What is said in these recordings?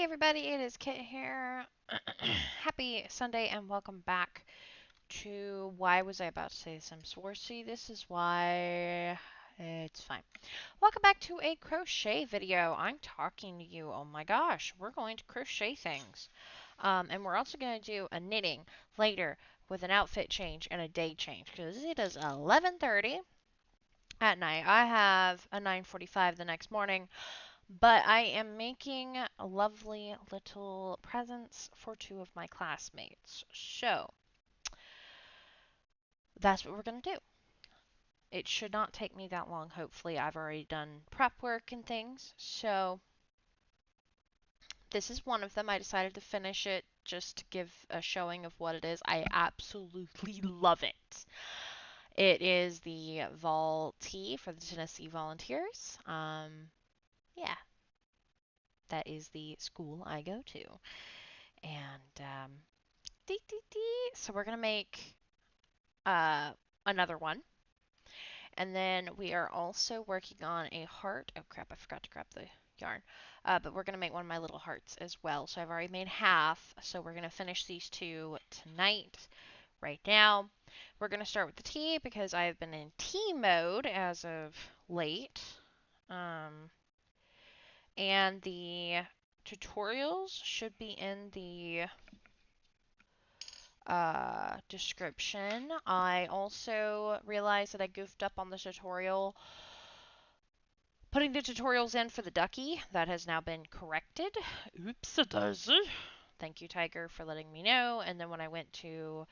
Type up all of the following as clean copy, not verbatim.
Everybody, it is Kit here. Happy Sunday and welcome back to why was I about to say some swarsy? This is why it's fine. Welcome back to a crochet video. I'm talking to you. Oh my gosh, we're going to crochet things. And we're also going to do a knitting later with an outfit change and a day change because it is 11:30 at night. I have a 9:45 the next morning. But I am making lovely little presents for two of my classmates. So that's what we're going to do. It should not take me that long. Hopefully, I've already done prep work and things. So this is one of them. I decided to finish it just to give a showing of what it is. I absolutely love it. It is the Vol Tee for the Tennessee Volunteers. Yeah, that is the school I go to. And so we're gonna make uh, another one, and then we are also working on a heart. Oh crap! I forgot to grab the yarn. But we're gonna make one of my little hearts as well. So I've already made half. So we're gonna finish these two tonight. Right now, we're gonna start with the tea because I have been in tea mode as of late. And the tutorials should be in the description. I also realized that I goofed up on the tutorial, putting the tutorials in for the ducky. That has now been corrected. Oops, a daisy. Thank you, Tiger, for letting me know. And then when I went to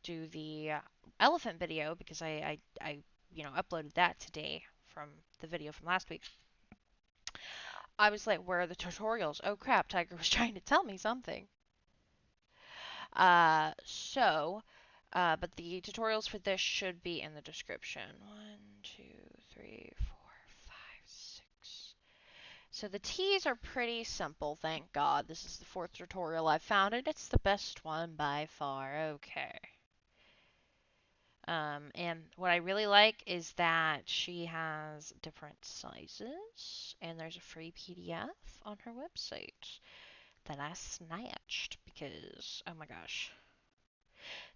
do the elephant video, because I uploaded that today from the video from last week, I was like, where are the tutorials? Oh crap, Tiger was trying to tell me something. But the tutorials for this should be in the description. 1, 2, 3, 4, 5, 6. So the teas are pretty simple, thank God. This is the fourth tutorial I've found, and it's the best one by far. Okay. And what I really like is that she has different sizes, and there's a free PDF on her website that I snatched because, oh my gosh.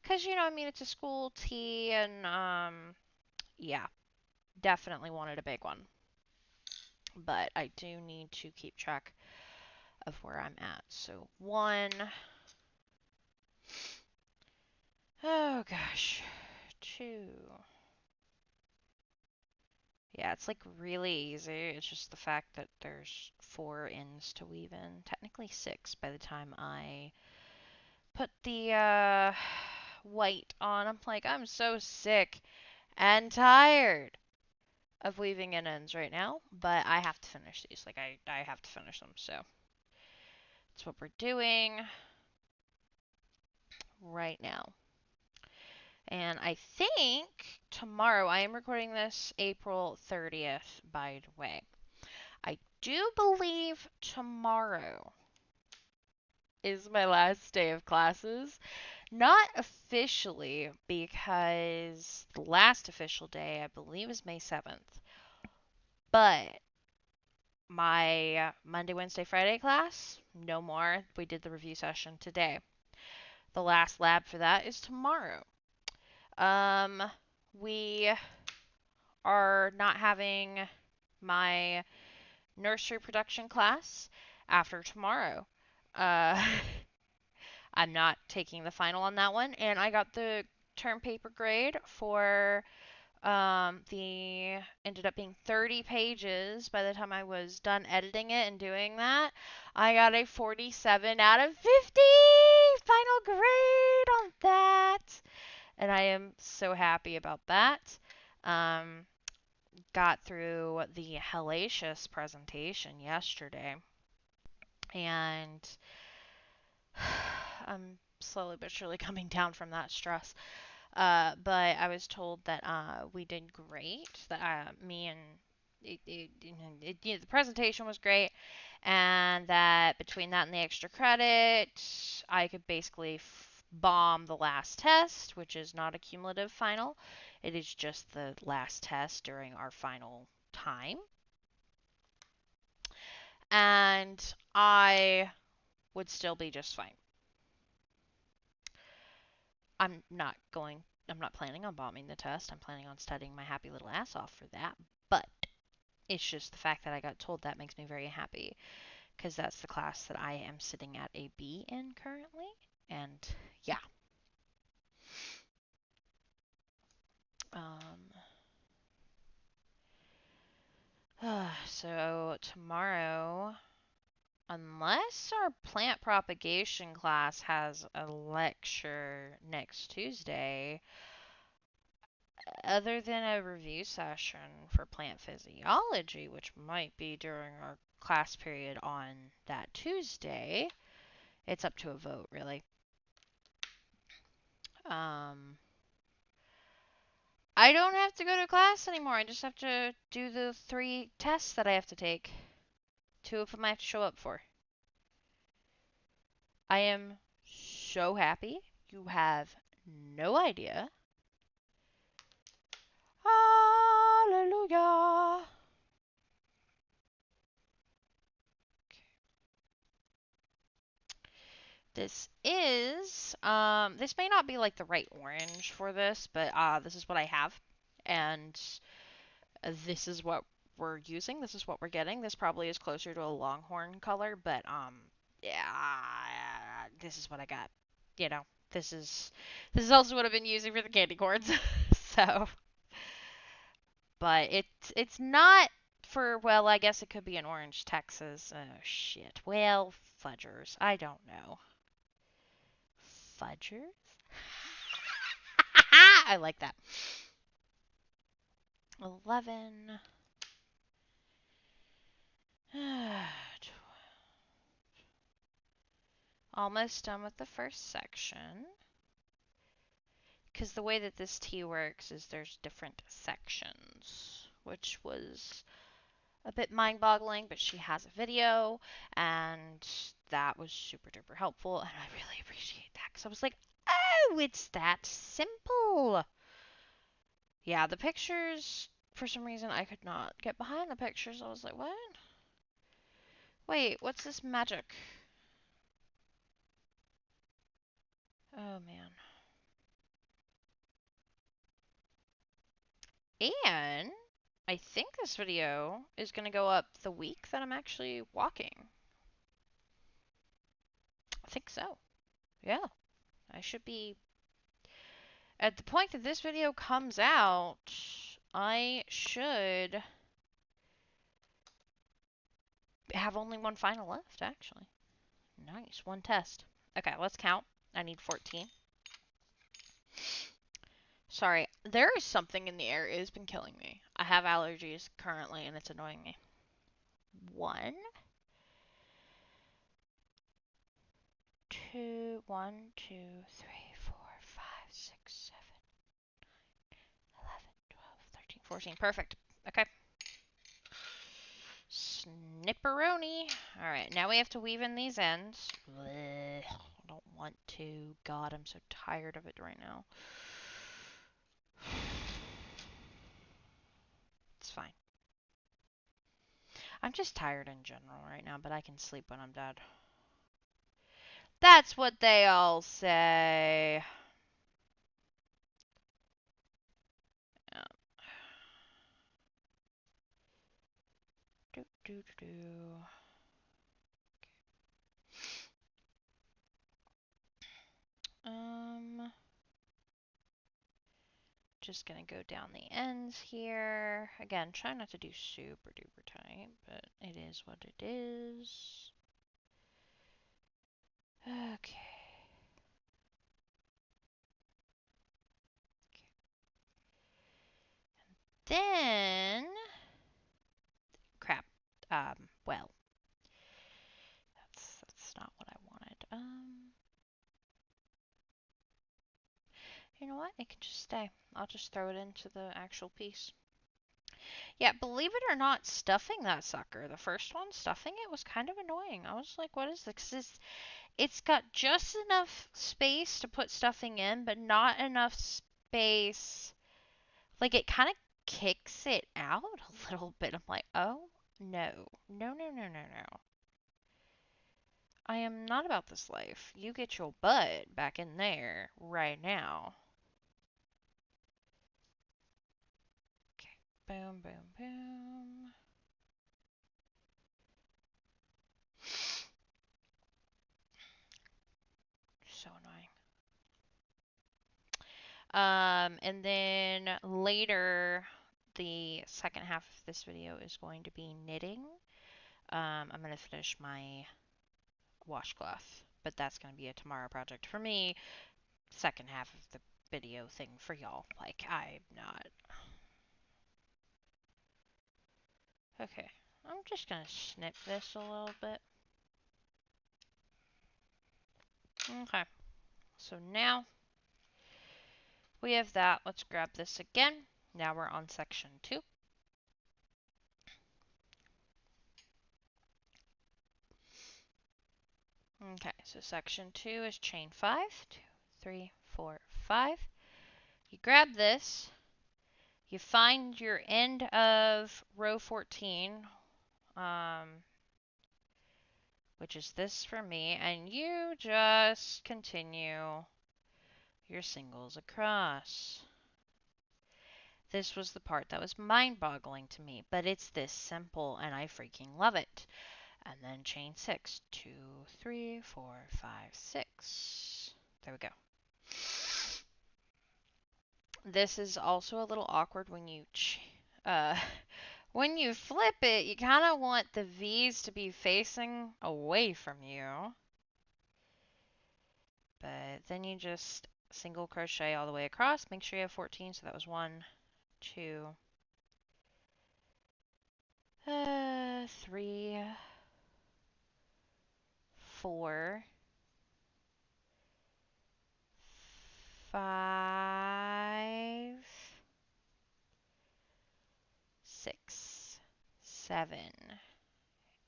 Because, it's a school tea, and, yeah, definitely wanted a big one. But I do need to keep track of where I'm at. So, 1. Oh, gosh. 2. Yeah, it's, like, really easy. It's just the fact that there's 4 ends to weave in. Technically 6 by the time I put the, white on. I'm so sick and tired of weaving in ends right now, but I have to finish these. I have to finish them, so that's what we're doing right now. And I think tomorrow, I am recording this April 30th, by the way. I do believe tomorrow is my last day of classes. Not officially, because the last official day, I believe, is May 7th. But my Monday, Wednesday, Friday class, no more. We did the review session today. The last lab for that is tomorrow. We are not having my nursery production class after tomorrow. Uh, I'm not taking the final on that one, and I got the term paper grade for the ended up being 30 pages by the time I was done editing it and doing that. I got a 47 out of 50 final grade on that. And I am so happy about that. Got through the hellacious presentation yesterday. And I'm slowly but surely coming down from that stress. But I was told that we did great. That me and the presentation was great, and that between that and the extra credit, I could basically bomb the last test, which is not a cumulative final. It is just the last test during our final time. And I would still be just fine. I'm not planning on bombing the test. I'm planning on studying my happy little ass off for that. But it's just the fact that I got told that makes me very happy because that's the class that I am sitting at a B in currently. And yeah. So tomorrow, unless our plant propagation class has a lecture next Tuesday, other than a review session for plant physiology, which might be during our class period on that Tuesday, it's up to a vote, really. I don't have to go to class anymore. I just have to do the 3 tests that I have to take. 2 of them I have to show up for. I am so happy. You have no idea. Hallelujah. This is, this may not be like the right orange for this, but this is what I have. And this is what we're using. This is what we're getting. This probably is closer to a longhorn color, but yeah, this is what I got. You know, this is also what I've been using for the candy corns. So, but it's not for, well, I guess it could be an orange Texas. Oh shit. Well, fudgers. I don't know. Fudgers? I like that. 11. Almost done with the first section. Because the way that this tea works is there's different sections, which was a bit mind-boggling, but she has a video, and that was super duper helpful, and I really appreciate that, because I was like, oh, it's that simple. Yeah, the pictures, for some reason, I could not get behind the pictures. I was like, what? Wait, what's this magic? Oh, man. And I think this video is going to go up the week that I'm actually walking. I think so. Yeah. I should be... At the point that this video comes out, I should have only one final left, actually. Nice. One test. Okay, let's count. I need 14. Sorry, there is something in the air. It has been killing me. I have allergies currently, and it's annoying me. 1, 2, 1, 2, 3, 4, 5, 6, 7, 11, 12, 13, 14. Perfect. Okay. Snipperoni. Alright, now we have to weave in these ends. Blech, I don't want to. God, I'm so tired of it right now. It's fine. I'm just tired in general right now, but I can sleep when I'm dead. That's what they all say. Yeah. Do, do, do, do. Just gonna go down the ends here. Again, try not to do super duper tight, but it is what it is. Okay. Then, crap. Well, that's not what I wanted. You know what? It can just stay. I'll just throw it into the actual piece. Yeah, believe it or not, stuffing that sucker, the first one, stuffing it was kind of annoying. I was like, what is this? 'Cause it's got just enough space to put stuffing in, but not enough space. Like, it kind of kicks it out a little bit. I'm like, oh, no. No, no, no, no, no. I am not about this life. You get your butt back in there right now. Okay. Boom, boom, boom. So annoying. And then later, the second half of this video is going to be knitting. I'm going to finish my washcloth, but that's going to be a tomorrow project for me. Second half of the video thing for y'all. Like, I'm not. Okay, I'm just going to snip this a little bit. Okay, so now we have that. Let's grab this again. Now we're on section 2. Okay, so section 2 is chain 5. 2, 3, 4, 5. You grab this, you find your end of row 14, which is this for me, and you just continue your singles across. This was the part that was mind-boggling to me, but it's this simple, and I freaking love it. And then chain 6. 2, 3, 4, 5, 6. There we go. This is also a little awkward when you when you flip it, you kind of want the V's to be facing away from you. But then you just single crochet all the way across. Make sure you have 14. So that was 1, 2, 3, 4, 5, 6, 7,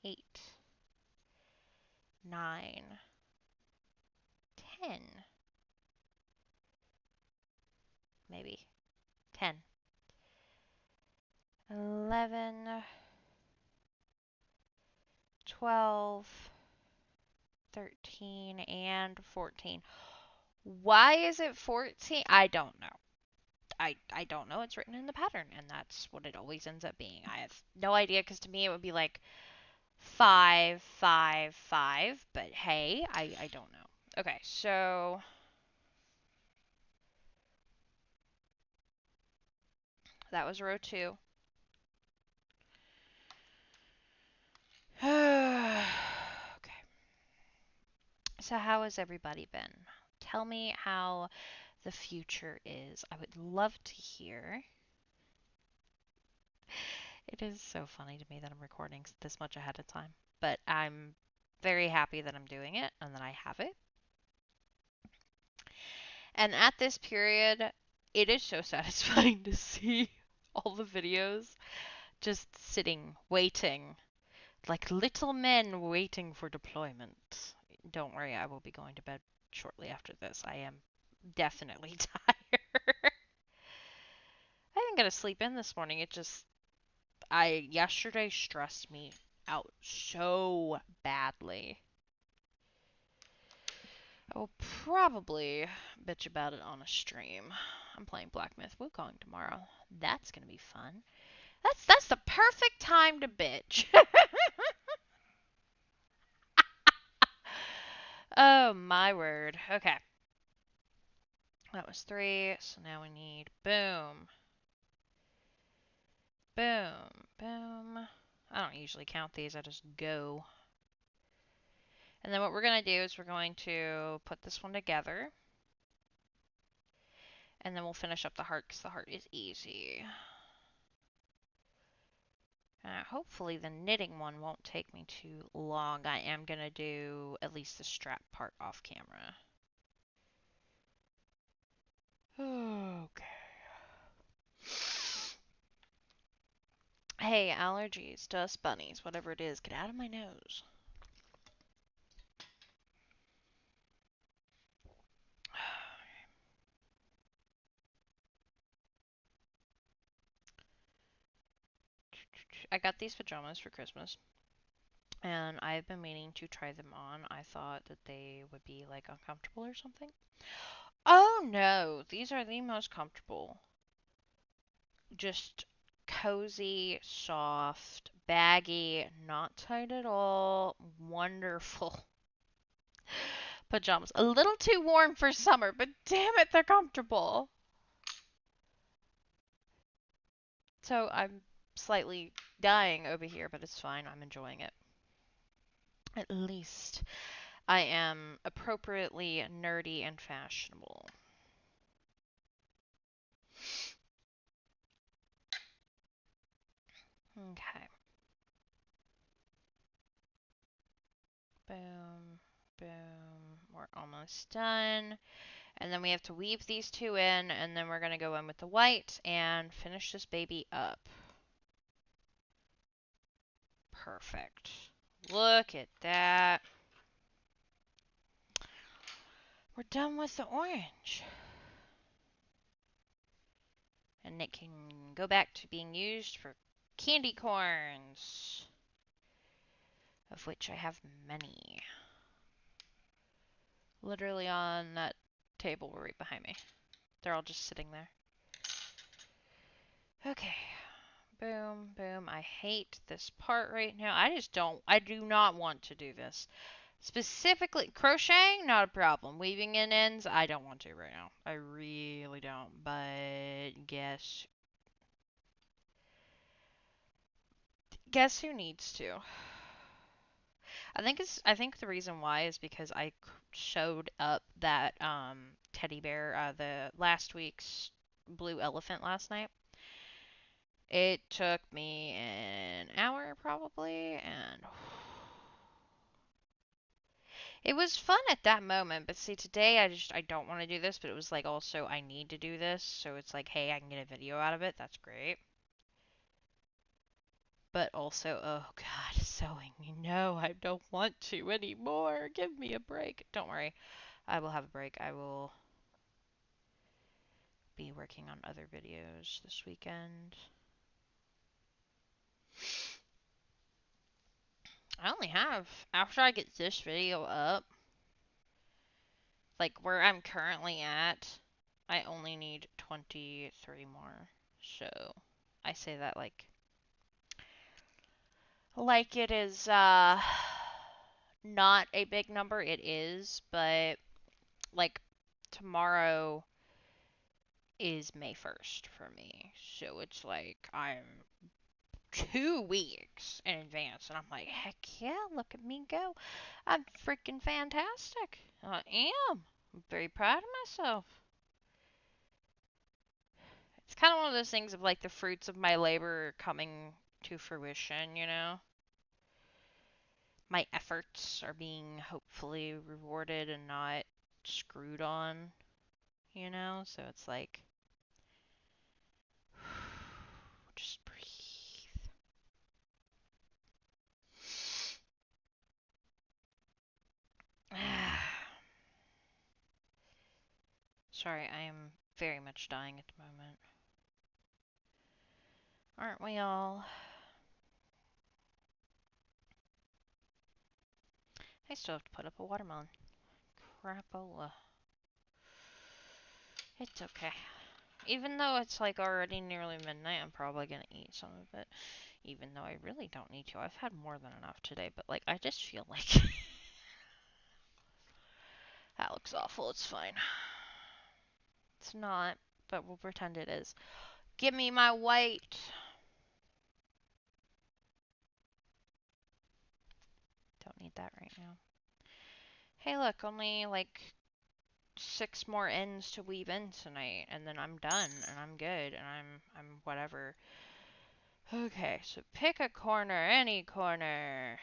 8, 9, 10. Maybe 10, 11, 12, 13, and 14. Why is it 14? I don't know. I don't know. It's written in the pattern, and that's what it always ends up being. I have no idea, because to me it would be like 5, 5, 5, but hey, I don't know. Okay, so that was row 2. Okay. So how has everybody been? Tell me how the future is. I would love to hear. It is so funny to me that I'm recording this much ahead of time, but I'm very happy that I'm doing it and that I have it. And at this period, it is so satisfying to see all the videos just sitting, waiting, like little men waiting for deployment. Don't worry, I will be going to bed shortly after this. I am definitely tired. I didn't get to sleep in this morning. Yesterday stressed me out so badly. I will probably bitch about it on a stream. I'm playing Black Myth Wukong tomorrow. That's gonna be fun. That's the perfect time to bitch. Oh my word. Okay. That was 3, so now we need boom. Boom. Boom. I don't usually count these, I just go. And then what we're going to do is we're going to put this one together. And then we'll finish up the heart, because the heart is easy. Hopefully the knitting one won't take me too long. I am going to do at least the strap part off camera. Okay. Hey, allergies, dust bunnies, whatever it is, get out of my nose. I got these pajamas for Christmas. and I've been meaning to try them on. I thought that they would be like uncomfortable or something. Oh no, these are the most comfortable. Just cozy, soft, baggy, not tight at all. Wonderful pajamas. A little too warm for summer, but damn it, they're comfortable. So I'm slightly dying over here, but it's fine. I'm enjoying it. At least I am appropriately nerdy and fashionable. Okay. Boom, boom. We're almost done. And then we have to weave these two in, and then we're going to go in with the white and finish this baby up. Perfect. Look at that. We're done with the orange. And it can go back to being used for candy corns, of which I have many. Literally on that table right behind me. They're all just sitting there. Okay. Boom, boom. I hate this part right now. I do not want to do this. Specifically, crocheting, not a problem. Weaving in ends, I don't want to right now. I really don't. But guess who needs to? I think the reason why is because I showed up that teddy bear, the last week's blue elephant last night. It took me an hour probably, and it was fun at that moment. But see, today I don't want to do this, but it was like also I need to do this, so it's like, hey, I can get a video out of it. That's great. But also, oh God, sewing. No, I don't want to anymore. Give me a break. Don't worry. I will have a break. I will be working on other videos this weekend. I only have, after I get this video up, like where I'm currently at, I only need 23 more. So I say that like it is not a big number. It is, but like tomorrow is May 1st for me. So it's like I'm 2 weeks in advance, and I'm like, heck yeah, look at me go. I'm freaking fantastic. I am. I'm very proud of myself. It's kind of one of those things of like the fruits of my labor are coming to fruition, you know? My efforts are being hopefully rewarded and not screwed on, you know? So it's like, just breathe. Sorry, I am very much dying at the moment. Aren't we all? I still have to put up a watermelon. Crapola. It's okay. Even though it's like already nearly midnight, I'm probably gonna eat some of it. Even though I really don't need to. I've had more than enough today, but like I just feel like that looks awful. It's fine. It's not, but we'll pretend it is. Give me my white. Don't need that right now. Hey, look, only like 6 more ends to weave in tonight, and then I'm done, and I'm good, and I'm whatever. Okay, so pick a corner, any corner.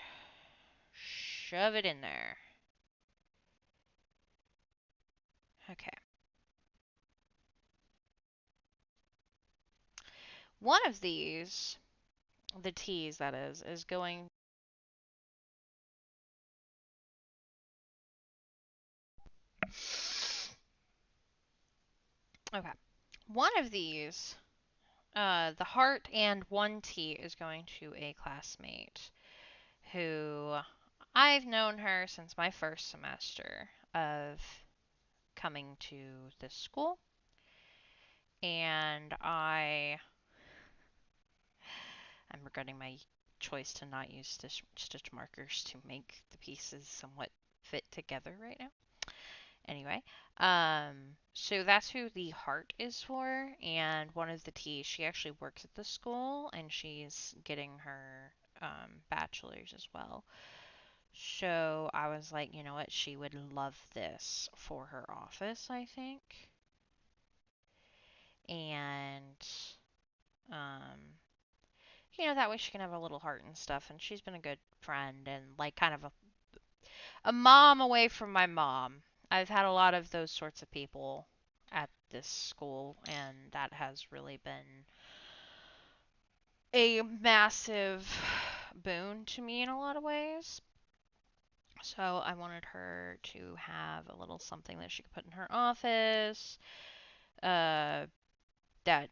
Shove it in there. Okay. One of these, the T's that is going. Okay. One of these, the heart and one T is going to a classmate who I've known her since my first semester of coming to this school, and I'm regretting my choice to not use stitch markers to make the pieces somewhat fit together right now. Anyway, so that's who the heart is for, and one of the T's, she actually works at the school, and she's getting her bachelor's as well. So I was like, you know what, she would love this for her office, I think. And, um, that way she can have a little heart and stuff, and she's been a good friend and like kind of a mom away from my mom. I've had a lot of those sorts of people at this school, and that has really been a massive boon to me in a lot of ways. So I wanted her to have a little something that she could put in her office, uh, that,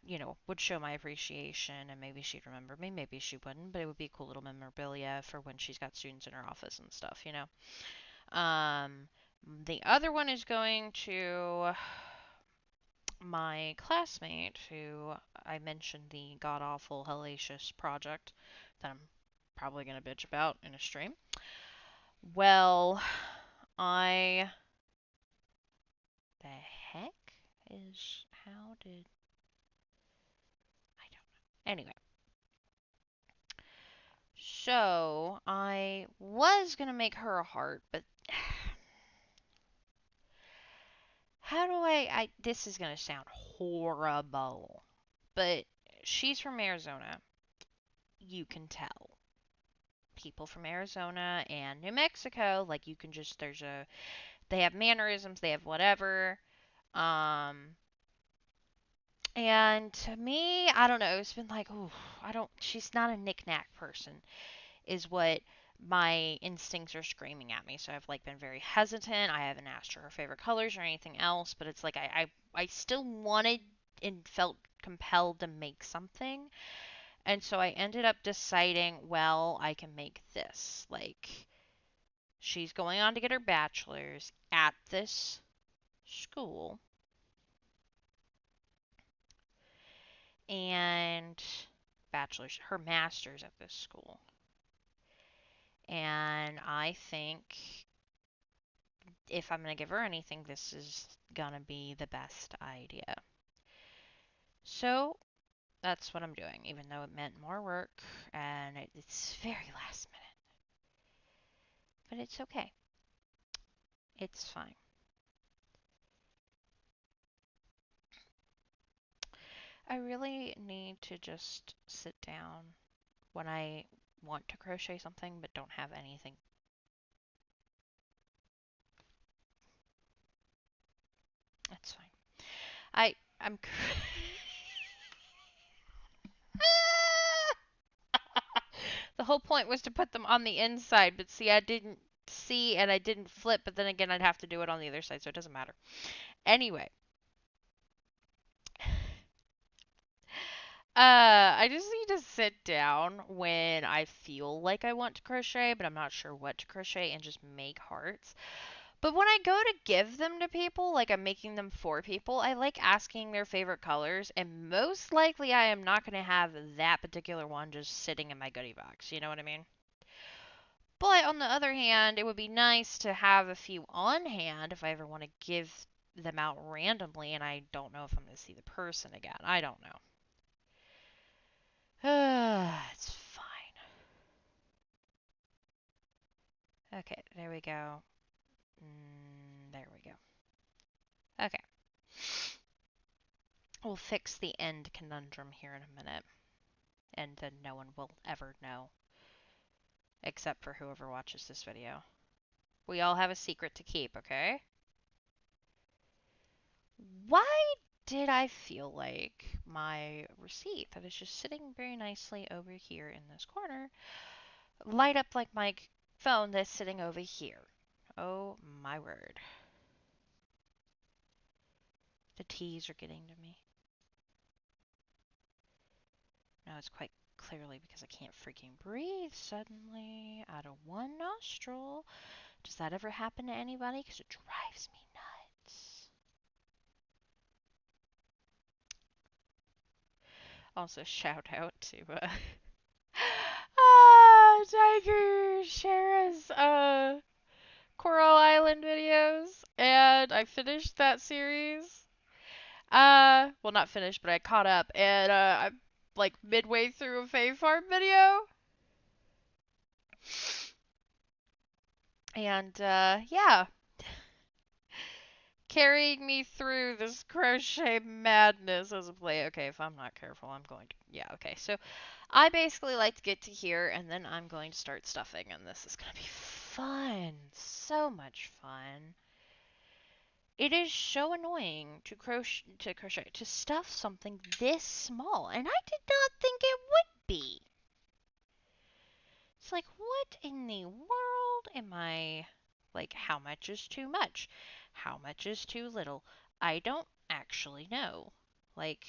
would show my appreciation, and maybe she'd remember me, maybe she wouldn't, but it would be cool little memorabilia for when she's got students in her office and stuff. The other one is going to my classmate who I mentioned the god awful hellacious project that I'm probably going to bitch about in a stream. Well, I. The heck is. How did. I don't know. Anyway. So, I was going to make her a heart, but. How do I. This is going to sound horrible. But she's from Arizona. You can tell. People from Arizona and New Mexico, like you can just they have mannerisms, they have whatever. Um and to me, I don't know, it's been like, oh, she's not a knick-knack person is what my instincts are screaming at me. So I've like been very hesitant. I haven't asked her favorite colors or anything else, but it's like I still wanted and felt compelled to make something. And so I ended up deciding, well, I can make this. Like, she's going on to get her bachelor's at this school. And her master's at this school. And I think if I'm going to give her anything, this is going to be the best idea. So that's what I'm doing, even though it meant more work and it's very last minute. But it's okay. It's fine. I really need to just sit down when I want to crochet something but don't have anything. It's fine. I'm The whole point was to put them on the inside, but see, I didn't see and I didn't flip, but then again I'd have to do it on the other side, so it doesn't matter. Anyway, I just need to sit down when I feel like I want to crochet, but I'm not sure what to crochet and just make hearts. But when I go to give them to people, like I'm making them for people, I like asking their favorite colors, and most likely I am not going to have that particular one just sitting in my goodie box. You know what I mean? But on the other hand, it would be nice to have a few on hand if I ever want to give them out randomly and I don't know if I'm going to see the person again. I don't know. It's fine. Okay, there we go. There we go. Okay. We'll fix the end conundrum here in a minute. And then no one will ever know. Except for whoever watches this video. We all have a secret to keep, okay? Why did I feel like my receipt that is just sitting very nicely over here in this corner light up like my phone that's sitting over here? Oh my word. The T's are getting to me. No, it's quite clearly because I can't freaking breathe suddenly out of one nostril. Does that ever happen to anybody? Because it drives me nuts. Also, shout out to Tiger Shara's Coral Island videos, and I finished that series. Well, not finished, but I caught up, and I'm like midway through a Fae Farm video. And yeah, carrying me through this crochet madness as a play. Okay, if I'm not careful, I'm going to. Yeah, okay. So I basically like to get to here, and then I'm going to start stuffing, and this is going to be fun. So much fun. It is so annoying to crochet, to stuff something this small, and I did not think it would be. It's like, what in the world am I, like, how much is too much? How much is too little? I don't actually know. Like,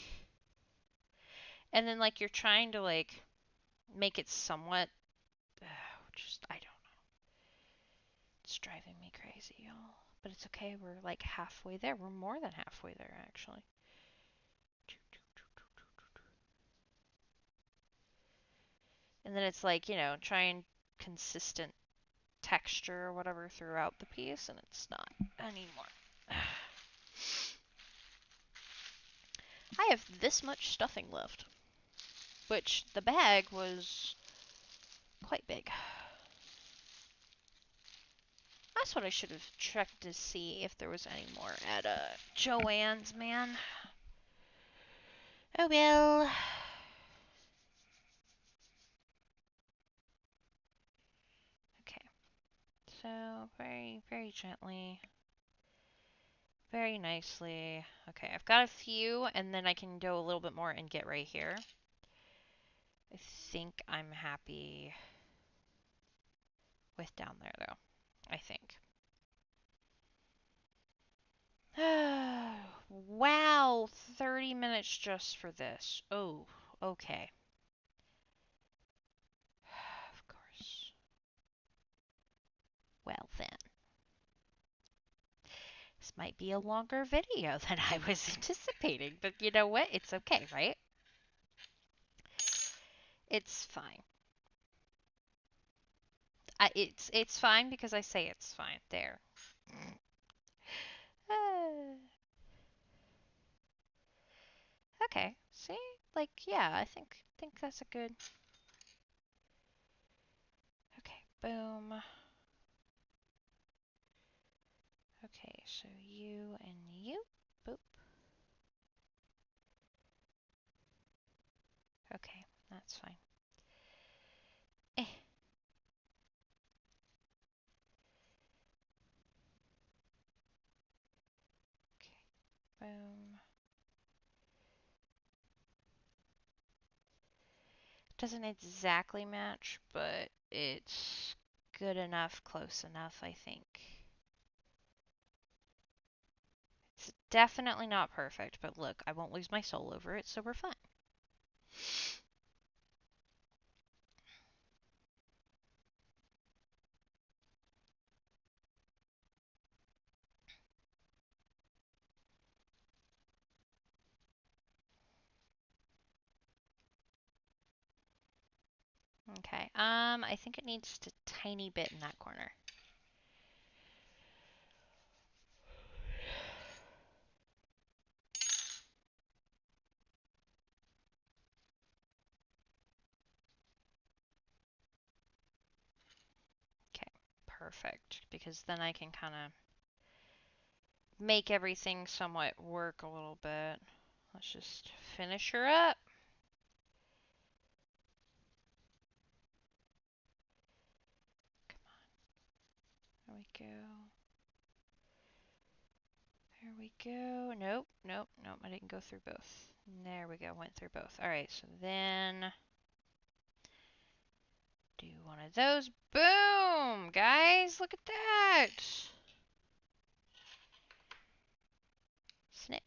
and then, like, you're trying to, like, make it somewhat, I don't know. It's driving me crazy, y'all. But it's okay, we're, like, halfway there. We're more than halfway there, actually. And then it's like, trying consistent texture or whatever throughout the piece, and it's not anymore. I have this much stuffing left, which the bag was quite big. That's what I should have checked to see if there was any more at Joann's, man. Oh well. Okay. So, very, very gently. Very nicely. Okay, I've got a few, and then I can go a little bit more and get right here. I think I'm happy with down there, though. I think. Wow, 30 minutes just for this. Oh, okay. Of course. Well then. This might be a longer video than I was anticipating, but you know what? It's okay, right? It's fine. It's fine because I say it's fine. There. Okay. See? Like, yeah, I think that's a good. Okay, boom. Okay, so you and you. Boop. Okay, that's fine. Eh. Okay, boom. Doesn't exactly match, but it's good enough, close enough, I think. It's definitely not perfect, but look, I won't lose my soul over it, so we're fine. Okay, I think it needs just a tiny bit in that corner. Okay, perfect, because then I can kind of make everything somewhat work a little bit. Let's just finish her up. Come on. There we go. There we go. Nope, nope, nope. I didn't go through both. There we go. Went through both. Alright, so then do one of those. Boom! Guys, look at that! Snip.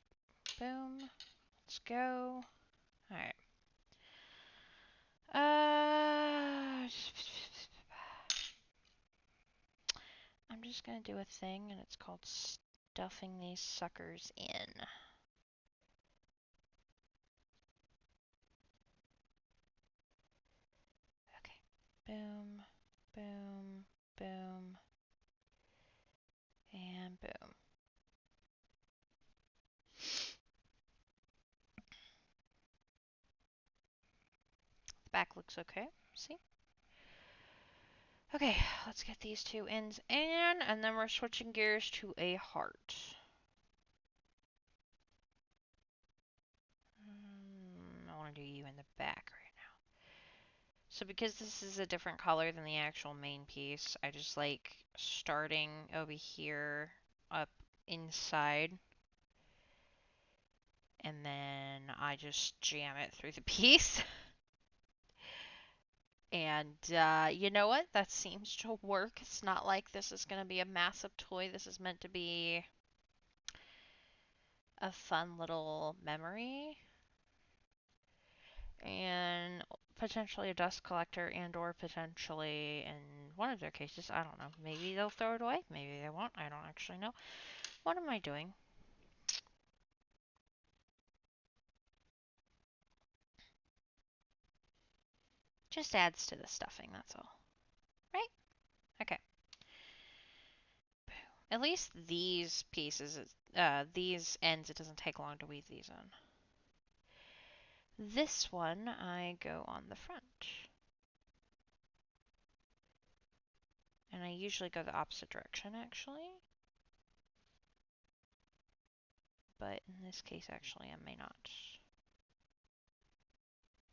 Boom. Let's go. Alright. I'm just gonna do a thing, and it's called stuffing these suckers in. Okay. Boom, boom, boom, and boom. The back looks okay. See? Okay, let's get these two ends in, and then we're switching gears to a heart. I want to do you in the back right now. So because this is a different color than the actual main piece, I just like starting over here up inside, and then I just jam it through the piece. And you know what? That seems to work. It's not like this is going to be a massive toy. This is meant to be a fun little memory. And potentially a dust collector, and or potentially, in one of their cases, I don't know, maybe they'll throw it away, maybe they won't, I don't actually know. What am I doing? Just adds to the stuffing, that's all. Right? Okay. At least these pieces, these ends, it doesn't take long to weave these in. This one, I go on the front. And I usually go the opposite direction, actually. But in this case, actually, I may not.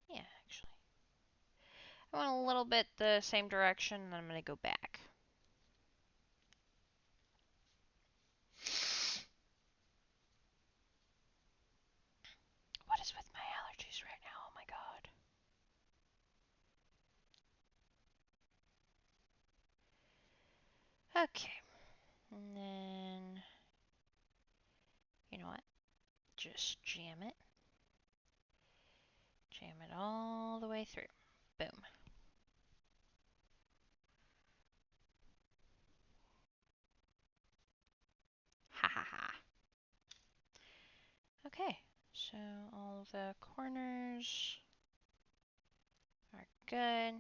Yeah, actually. I went a little bit the same direction, and then I'm going to go back. What is with my allergies right now? Oh my god. Okay. And then, you know what? Just jam it. Jam it all the way through. Boom. Ha ha ha. Okay. So all the corners are good.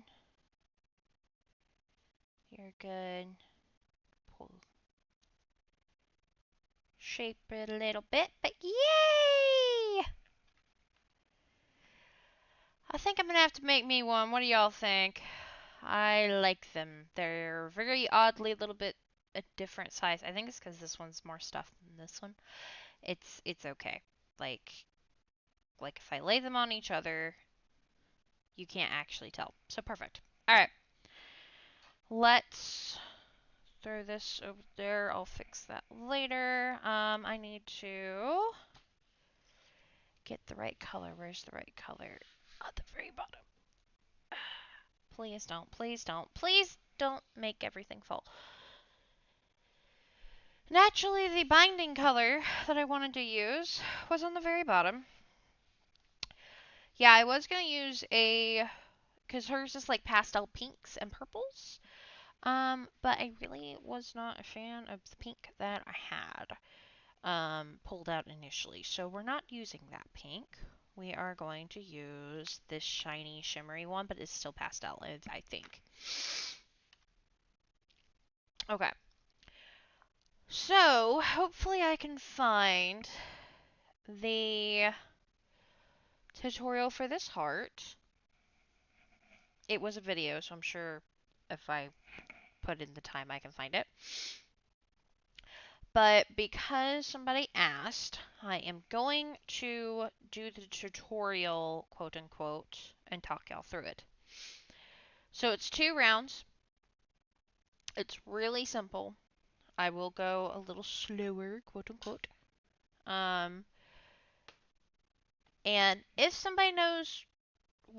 You're good. Pull. Shape it a little bit, but yay! I think I'm gonna have to make me one. What do y'all think? I like them. They're very oddly a little bit a different size. I think it's because this one's more stuffed than this one. It's okay. Like if I lay them on each other, you can't actually tell. So perfect. All right. Let's throw this over there. I'll fix that later. I need to get the right color. Where's the right color? At the very bottom. Please don't. Please don't. Please don't make everything fall. Naturally, the binding color that I wanted to use was on the very bottom. Yeah, I was going to use because hers is like pastel pinks and purples. But I really was not a fan of the pink that I had pulled out initially. So we're not using that pink. We are going to use this shiny, shimmery one, but it's still pastel, I think. Okay. So, hopefully I can find the tutorial for this heart. It was a video, so I'm sure if I put in the time I can find it. But because somebody asked, I am going to do the tutorial, quote unquote, and talk y'all through it. So it's 2 rounds. It's really simple. I will go a little slower, quote unquote. And if somebody knows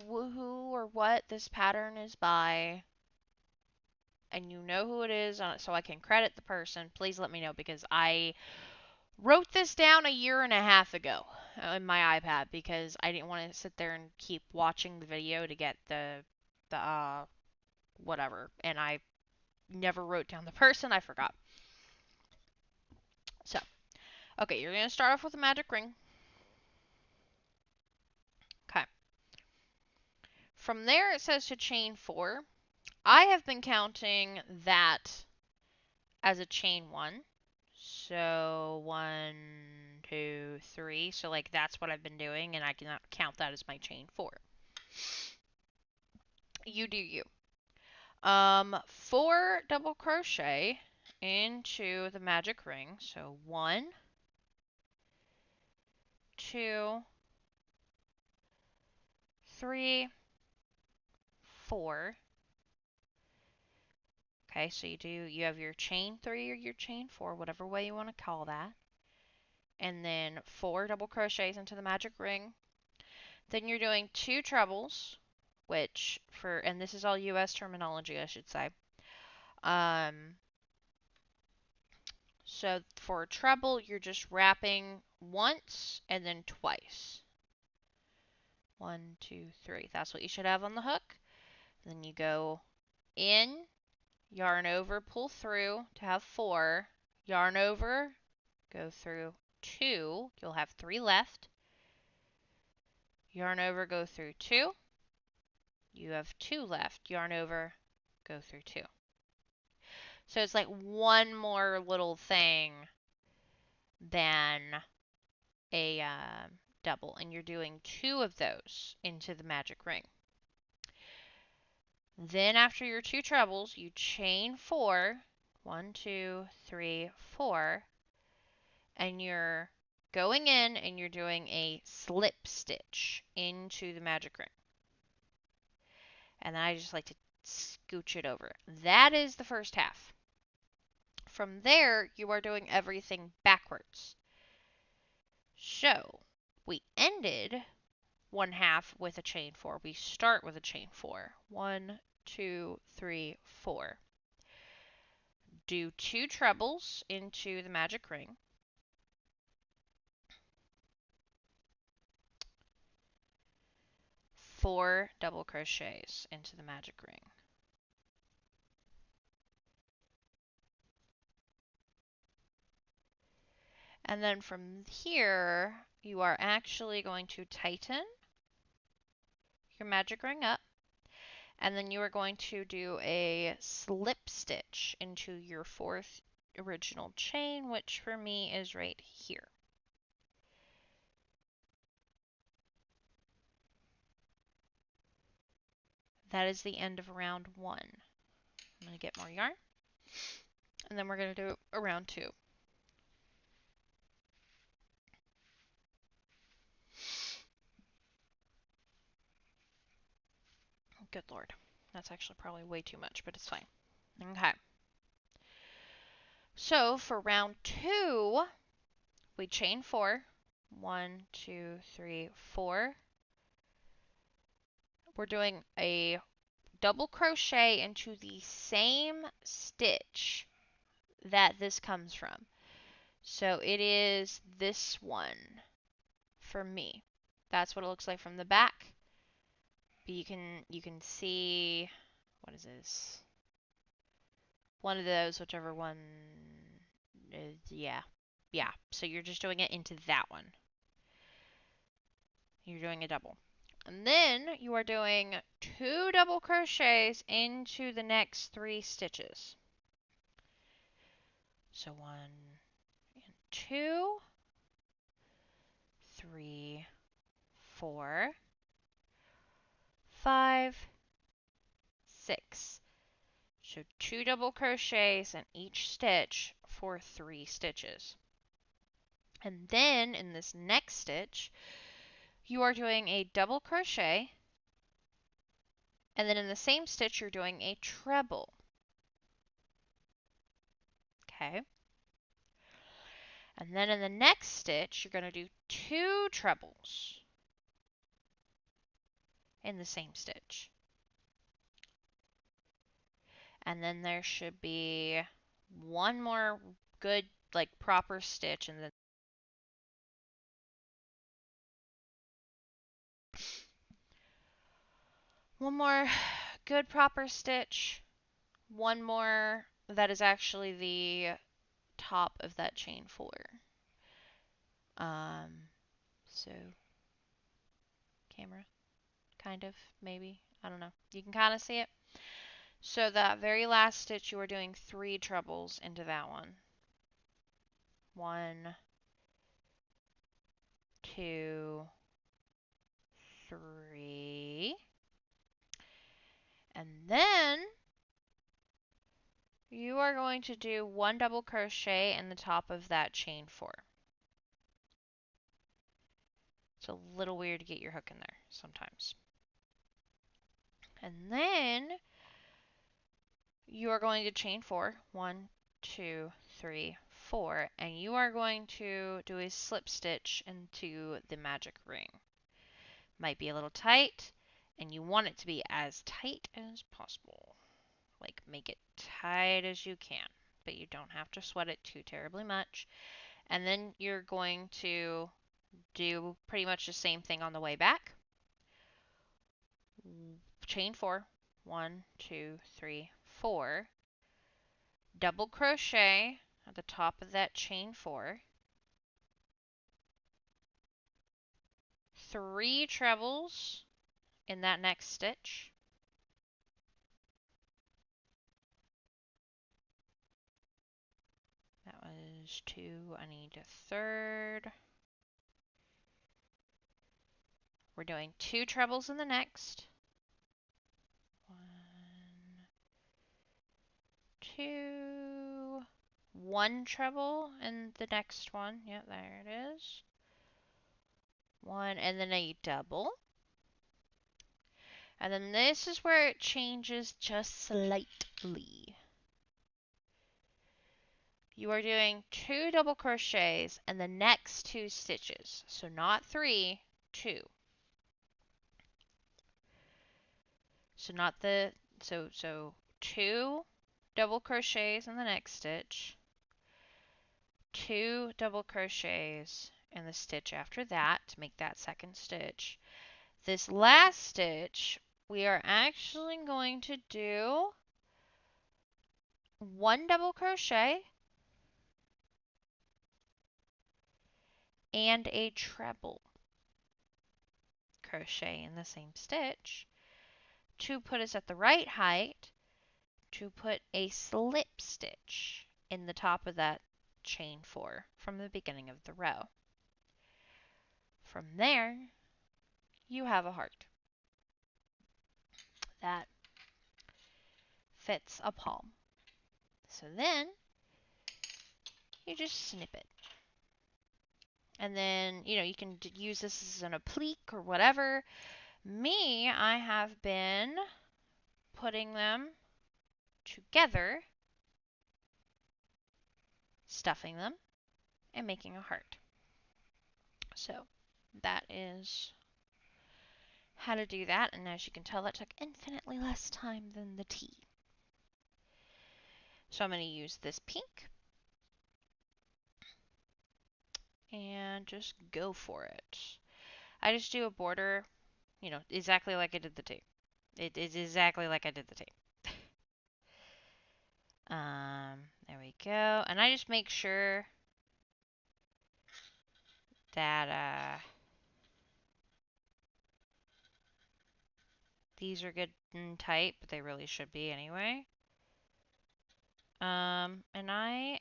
who or what this pattern is by, and you know who it is, so I can credit the person, please let me know, because I wrote this down a year and a half ago. in my iPad because I didn't want to sit there and keep watching the video to get the whatever, and I never wrote down the person. I forgot. So, okay, you're gonna start off with a magic ring. Okay. From there, it says to chain 4. I have been counting that as a chain 1. So 1, 2, 3. So like that's what I've been doing, and I cannot count that as my chain 4. You do you. 4 double crochet into the magic ring. So 1, 2, 3, 4. Okay, so you have your chain 3 or your chain 4, whatever way you want to call that. And then 4 double crochets into the magic ring. Then you're doing 2 trebles, which and this is all US terminology, I should say. So for a treble, you're just wrapping once and then twice. 1, 2, 3. That's what you should have on the hook. Then you go in, yarn over, pull through to have 4. Yarn over, go through 2. You'll have 3 left. Yarn over, go through 2. You have 2 left. Yarn over, go through 2. So it's like one more little thing than a double, and you're doing 2 of those into the magic ring. Then after your 2 trebles, you chain 4. 1, 2, 3, 4. And you're going in and you're doing a slip stitch into the magic ring. And then I just like to scooch it over. That is the first half. From there, you are doing everything backwards. So, we ended one half with a chain 4. We start with a chain 4. 1, 2, 3, 4. Do 2 trebles into the magic ring. 4 double crochets into the magic ring. And then from here, you are actually going to tighten your magic ring up. And then you are going to do a slip stitch into your 4th original chain, which for me is right here. That is the end of round 1. I'm going to get more yarn. And then we're going to do a round 2. Good Lord. That's actually probably way too much, but it's fine. Okay. So for round 2, we chain 4. 1, 2, 3, 4. We're doing a double crochet into the same stitch that this comes from. So it is this one for me. That's what it looks like from the back. But you can see, what is this? One of those, whichever one is, yeah. Yeah, so you're just doing it into that one. You're doing a double. And then you are doing 2 double crochets into the next 3 stitches. So 1 and 2, 3, 4, 5, 6. So 2 double crochets in each stitch for 3 stitches. And then in this next stitch, you are doing a double crochet, and then in the same stitch, you're doing a treble. Okay. And then in the next stitch, you're going to do 2 trebles in the same stitch. And then there should be one more good, like, proper stitch, and then One more good proper stitch. One more that is actually the top of that chain 4. So camera, kind of, maybe, I don't know. You can kind of see it. So that very last stitch, you are doing 3 trebles into that one. 1, 2, 3. And then you are going to do 1 double crochet in the top of that chain 4. It's a little weird to get your hook in there sometimes. And then you are going to chain 4. 1, 2, 3, 4. And you are going to do a slip stitch into the magic ring. Might be a little tight, and you want it to be as tight as possible. Like, make it tight as you can, but you don't have to sweat it too terribly much. And then you're going to do pretty much the same thing on the way back. Chain 4. 1, 2, 3, 4. Double crochet at the top of that chain 4. 3 trebles in that next stitch. That was 2. I need a third. We're doing 2 trebles in the next. 1, 2. 1 treble in the next one. Yep, there it is. 1, and then a double. And then this is where it changes just slightly. You are doing 2 double crochets in the next 2 stitches. So not 3, 2. So not the, so 2 double crochets in the next stitch. 2 double crochets in the stitch after that to make that second stitch. This last stitch, we are actually going to do 1 double crochet and a treble crochet in the same stitch to put us at the right height to put a slip stitch in the top of that chain 4 from the beginning of the row. From there, you have a heart that fits a palm. So then you just snip it. And then, you can use this as an applique or whatever. Me, I have been putting them together, stuffing them, and making a heart. So that is how to do that. And as you can tell, that took infinitely less time than the tea. So I'm going to use this pink and just go for it. I just do a border, exactly like I did the tea. It is exactly like I did the tea. There we go. And I just make sure that these are good and tight, but they really should be anyway. And I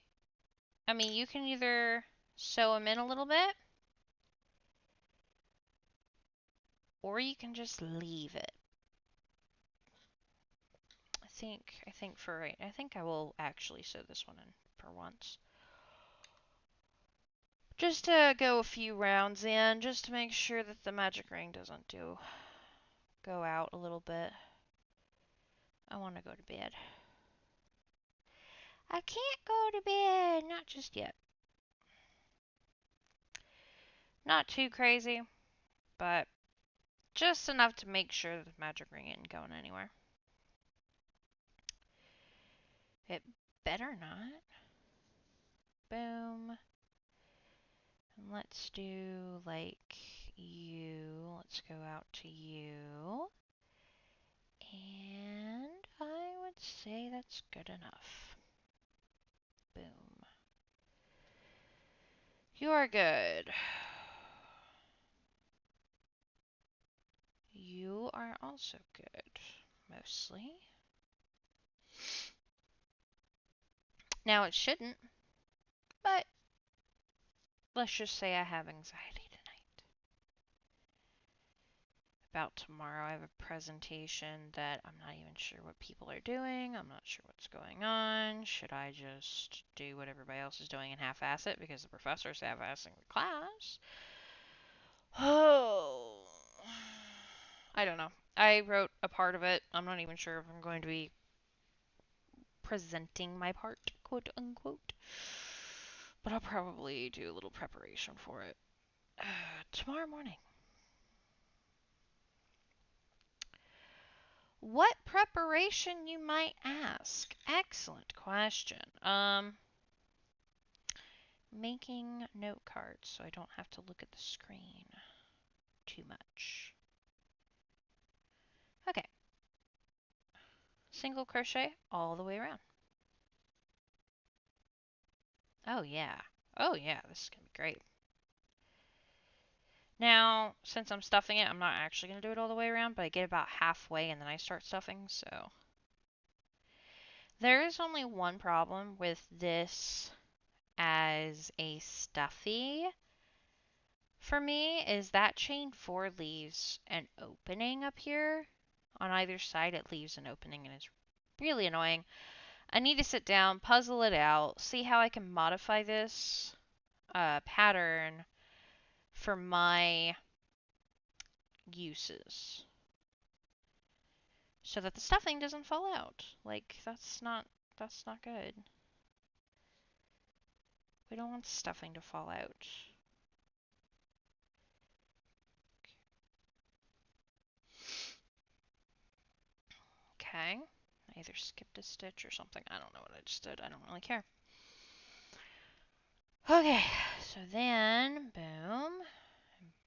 mean, you can either sew them in a little bit, or you can just leave it. I think I will actually sew this one in for once. Just to go a few rounds in, just to make sure that the magic ring doesn't go out a little bit. I want to go to bed. I can't go to bed, not just yet. Not too crazy, but just enough to make sure that the magic ring isn't going anywhere. It better not. Boom. And let's do like you. Let's go out to you. And I would say that's good enough. Boom. You are good. You are also good, mostly. Now it shouldn't, but let's just say I have anxiety tonight. About tomorrow, I have a presentation that I'm not even sure what people are doing. I'm not sure what's going on. Should I just do what everybody else is doing and half-ass it because the professor's half-assing the class? Oh, I don't know. I wrote a part of it. I'm not even sure if I'm going to be presenting my part, quote unquote. But I'll probably do a little preparation for it tomorrow morning. What preparation, you might ask? Excellent question. Making note cards so I don't have to look at the screen too much. Okay. Single crochet all the way around. Oh yeah. Oh yeah, this is gonna be great. Now, since I'm stuffing it, I'm not actually going to do it all the way around, but I get about halfway and then I start stuffing, so. There is only one problem with this as a stuffy for me, is that chain 4 leaves an opening up here. On either side it leaves an opening and it's really annoying. I need to sit down, puzzle it out, see how I can modify this pattern for my uses so that the stuffing doesn't fall out. Like, that's not good. We don't want stuffing to fall out. Okay. I either skipped a stitch or something. I don't know what I just did. I don't really care. Okay, so then, boom,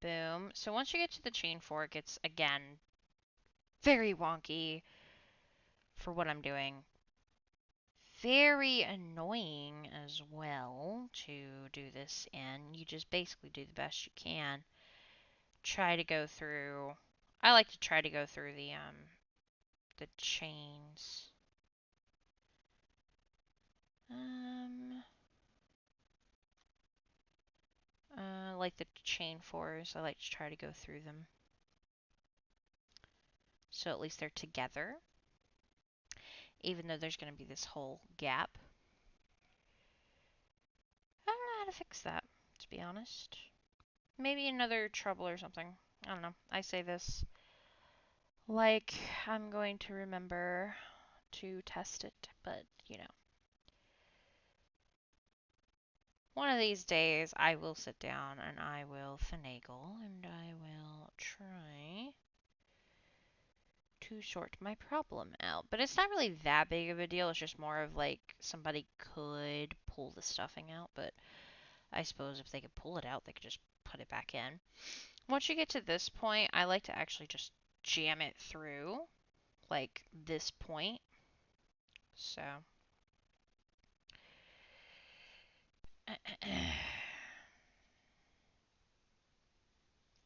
boom. So once you get to the chain 4, it gets, again, very wonky for what I'm doing. Very annoying as well to do this in. You just basically do the best you can. Try to go through. I like to try to go through the chains. Like the chain 4s, I like to try to go through them. So at least they're together. Even though there's going to be this whole gap. I don't know how to fix that, to be honest. Maybe another trouble or something. I don't know. I say this like I'm going to remember to test it, but you know. One of these days I will sit down and I will finagle and I will try to sort my problem out. But it's not really that big of a deal. It's just more of like somebody could pull the stuffing out, but I suppose if they could pull it out, they could just put it back in. Once you get to this point, I like to actually just jam it through, like this point. So.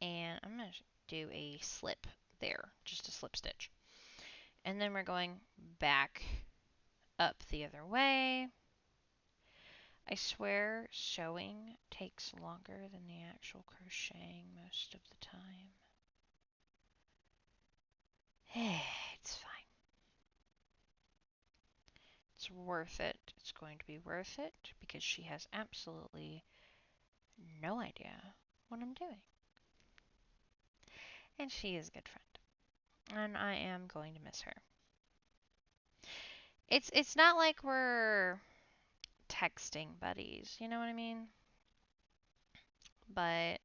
And I'm going to do a slip there, just a slip stitch. And then we're going back up the other way. I swear sewing takes longer than the actual crocheting most of the time. It's fine. It's worth it. It's going to be worth it because she has absolutely no idea what I'm doing. And she is a good friend. And I am going to miss her. It's not like we're texting buddies, you know what I mean? But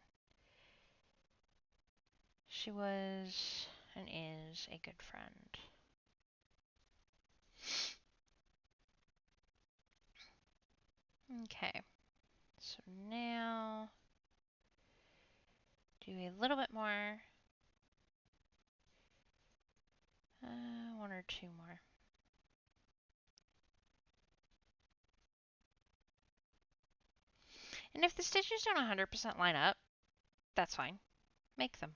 she was and is a good friend. Okay, so now do a little bit more One or two more. And if the stitches don't 100% line up, that's fine. Make them.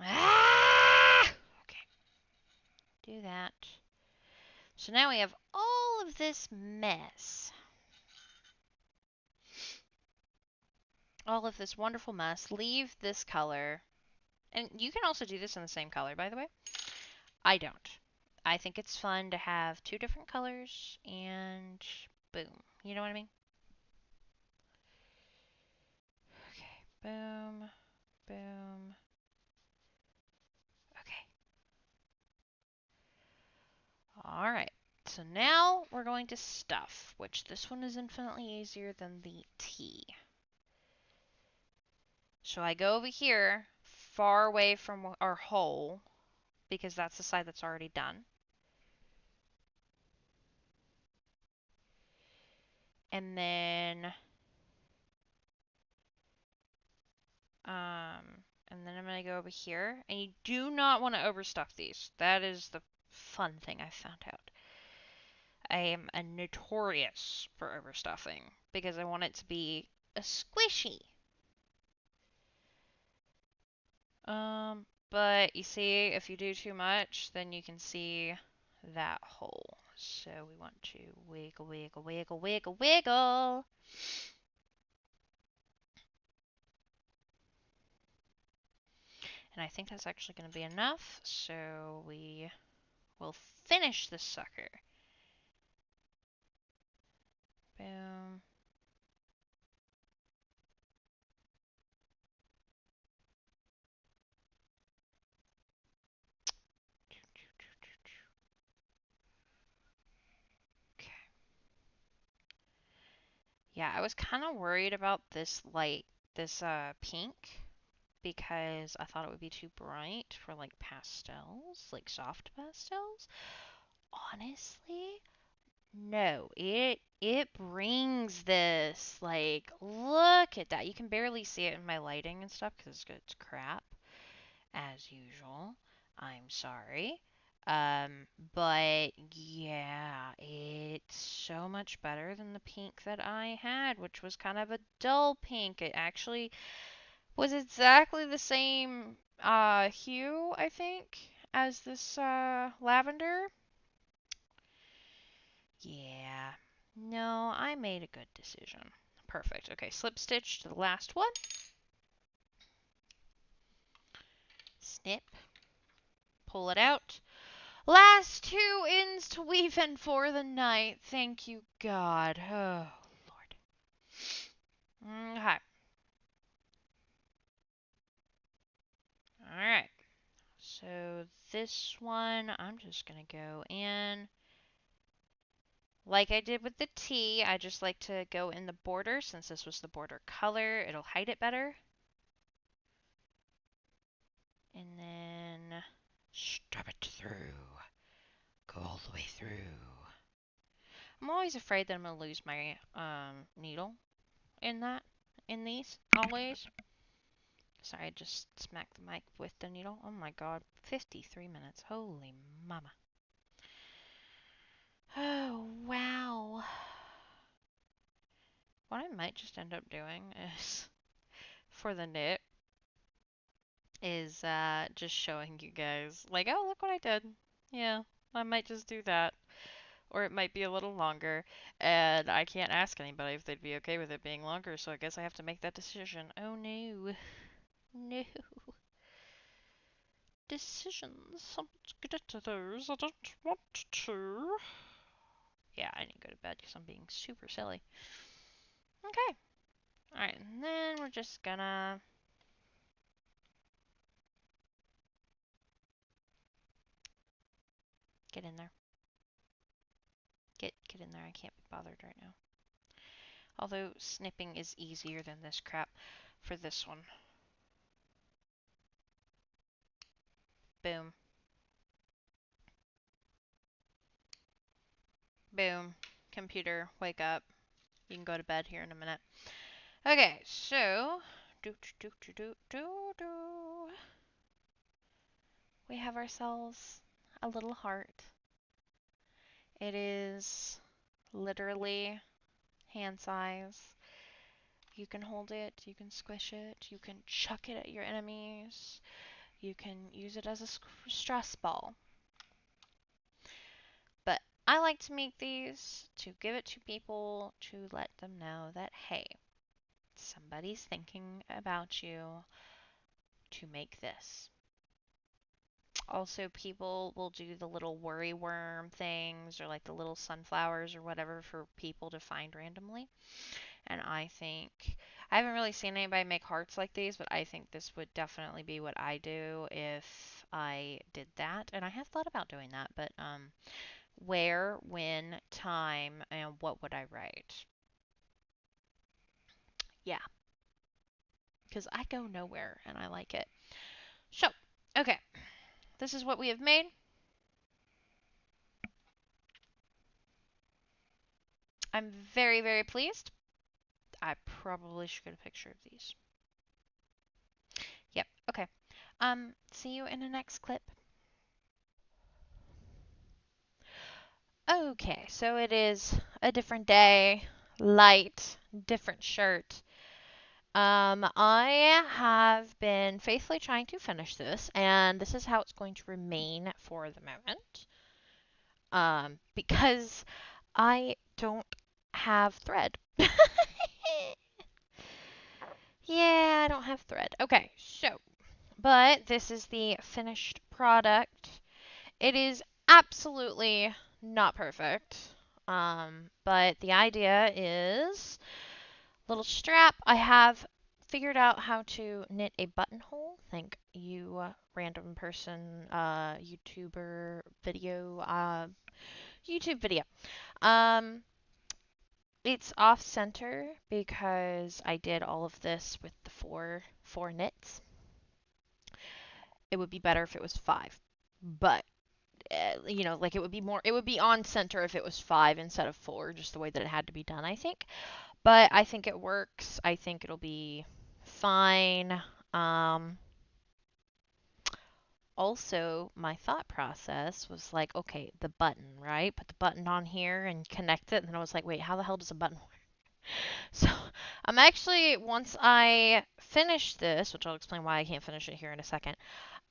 Ah! Okay. Do that. So now we have all of this mess. All of this wonderful mess. Leave this color. And you can also do this in the same color, by the way. I don't. I think it's fun to have two different colors and boom. You know what I mean? Okay. Boom. Boom. Okay. Alright. So now we're going to stuff, which this one is infinitely easier than the T. So I go over here, far away from our hole, because that's the side that's already done. And then I'm going to go over here. And you do not want to overstuff these. That is the fun thing I found out. I am a notorious for overstuffing because I want it to be a squishy. But you see, if you do too much, then you can see that hole. So we want to wiggle, wiggle, wiggle, wiggle, wiggle. And I think that's actually going to be enough, so we will finish this sucker. Boom. Okay. Yeah, I was kind of worried about this light, this pink, because I thought it would be too bright for like pastels, like soft pastels. Honestly, no, it brings this, like, look at that. You can barely see it in my lighting and stuff because it's crap, as usual. I'm sorry. But yeah, it's so much better than the pink that I had, which was kind of a dull pink. It actually was exactly the same hue, I think, as this lavender. Yeah. No, I made a good decision. Perfect. Okay, slip stitch to the last one. Snip. Pull it out. Last two ends to weave in for the night. Thank you, God. Oh, Lord. Okay. Alright. So this one, I'm just going to go in. Like I did with the T, I just like to go in the border since this was the border color. It'll hide it better. And then stab it through. Go all the way through. I'm always afraid that I'm going to lose my needle in these, always. Sorry, I just smacked the mic with the needle. Oh my god, 53 minutes. Holy mama. Oh, wow. What I might just end up doing is, for the knit, is just showing you guys, like, oh, look what I did. Yeah, I might just do that. Or it might be a little longer, and I can't ask anybody if they'd be okay with it being longer, so I guess I have to make that decision. Oh no. No. Decisions. Let's get into those. I don't want to. Yeah, I need to go to bed because I'm being super silly. Okay. Alright, and then we're just gonna get in there. Get in there. I can't be bothered right now. Although snipping is easier than this crap for this one. Boom. Boom. Computer, wake up. You can go to bed here in a minute. Okay, so We have ourselves a little heart. It is literally hand size. You can hold it, you can squish it, you can chuck it at your enemies, you can use it as a stress ball. But I like to make these to give it to people to let them know that, hey, somebody's thinking about you to make this. Also, people will do the little worry worm things or like the little sunflowers or whatever for people to find randomly. And I think, I haven't really seen anybody make hearts like these, but I think this would definitely be what I do if I did that. And I have thought about doing that, but where, when, time, and what would I write? Yeah, because I go nowhere and I like it. So, okay, this is what we have made. I'm very, very pleased. I probably should get a picture of these. Yep, okay. See you in the next clip. Okay, so it is a different day, light, different shirt. I have been faithfully trying to finish this, and this is how it's going to remain for the moment. Because I don't have thread. Yeah, I don't have thread. Okay, so, but this is the finished product. It is absolutely not perfect. But the idea is little strap. I have figured out how to knit a buttonhole. Thank you, random person, YouTuber video, YouTube video. Um, it's off center because I did all of this with the four knits. It would be better if it was 5, but like it would be on center if it was 5 instead of 4, just the way that it had to be done, I think. But I think it works. I think it'll be fine. Also, my thought process was like, okay, the button, right? Put the button on here and connect it. And then I was like, wait, how the hell does a button work? So I'm actually, once I finish this, which I'll explain why I can't finish it here in a second,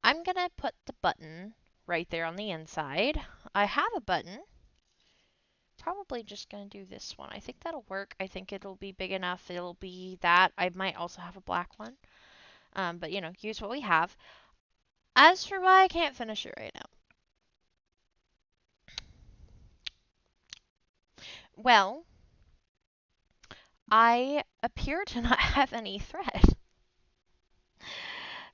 I'm going to put the button right there on the inside. I have a button. Probably just going to do this one. I think that'll work. I think it'll be big enough. It'll be that. I might also have a black one. But, use what we have. As for why I can't finish it right now. Well, I appear to not have any thread.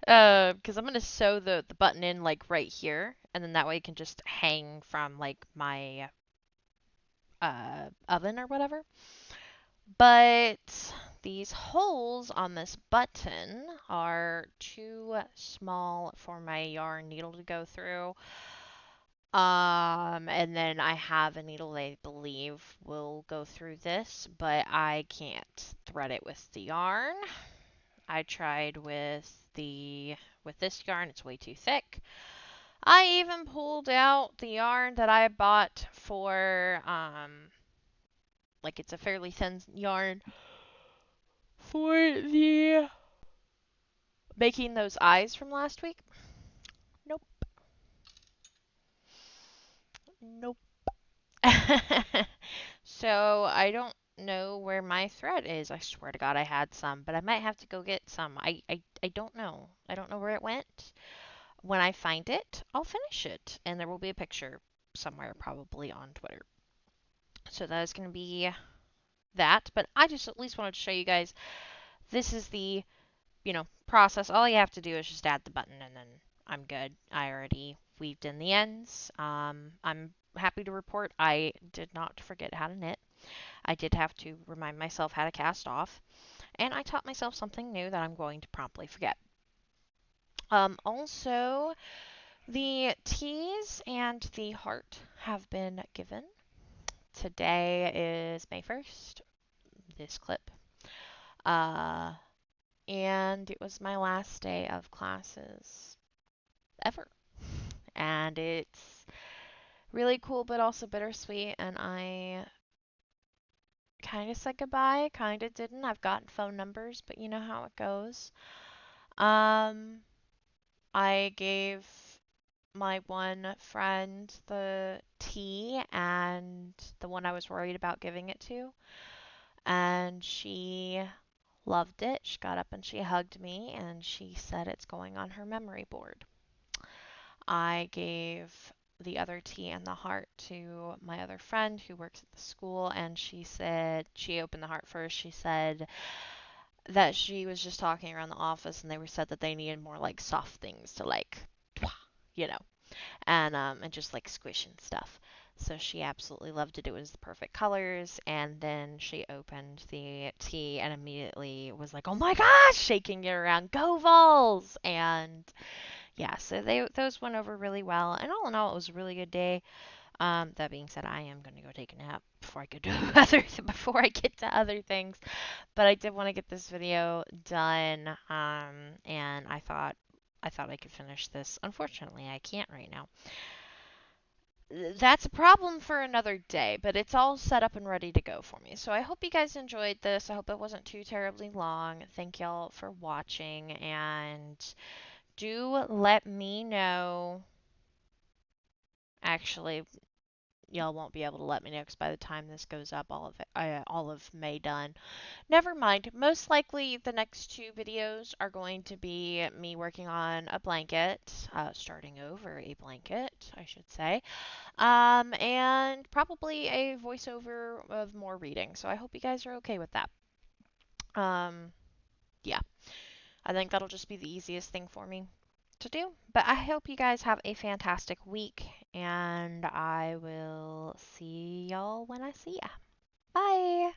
Because I'm going to sew the button in, like, right here. And then that way it can just hang from, like, my oven or whatever. But these holes on this button are too small for my yarn needle to go through. And then I have a needle I believe will go through this, but I can't thread it with the yarn. I tried with this yarn, it's way too thick. I even pulled out the yarn that I bought for like it's a fairly thin yarn for the making those eyes from last week. Nope. Nope. So I don't know where my thread is. I swear to God I had some, but I might have to go get some. I don't know. I don't know where it went. When I find it, I'll finish it. And there will be a picture somewhere, probably on Twitter. So that is going to be that. But I just at least wanted to show you guys this is the, process. All you have to do is just add the button and then I'm good. I already weaved in the ends. I'm happy to report I did not forget how to knit. I did have to remind myself how to cast off. And I taught myself something new that I'm going to promptly forget. Also, the teas and the heart have been given. Today is May 1st, this clip. and it was my last day of classes ever. And it's really cool, but also bittersweet. And I kind of said goodbye, kind of didn't. I've gotten phone numbers, but you know how it goes. Um, I gave my one friend the tea and the one I was worried about giving it to, and she loved it. She got up and she hugged me and she said it's going on her memory board. I gave the other tea and the heart to my other friend who works at the school, and she said she opened the heart first. She said that she was just talking around the office and they were said that they needed more like soft things to like, you know, and just like squish and stuff. So she absolutely loved it. It was the perfect colors. And then she opened the tea and immediately was like, "Oh my gosh!" shaking it around. "Go Vols!" And yeah, so those went over really well. And all in all, it was a really good day. That being said, I am gonna go take a nap before I get to before I get to other things. But I did want to get this video done. And I thought I could finish this. Unfortunately, I can't right now. That's a problem for another day, but it's all set up and ready to go for me. So I hope you guys enjoyed this. I hope it wasn't too terribly long. Thank y'all for watching, and do let me know. Actually, y'all won't be able to let me know because by the time this goes up, all of May done. Never mind. Most likely, the next two videos are going to be me working on a blanket, starting over a blanket, I should say. And probably a voiceover of more reading. So I hope you guys are okay with that. Um, yeah, I think that'll just be the easiest thing for me to do. But I hope you guys have a fantastic week, and I will see y'all when I see ya. Bye!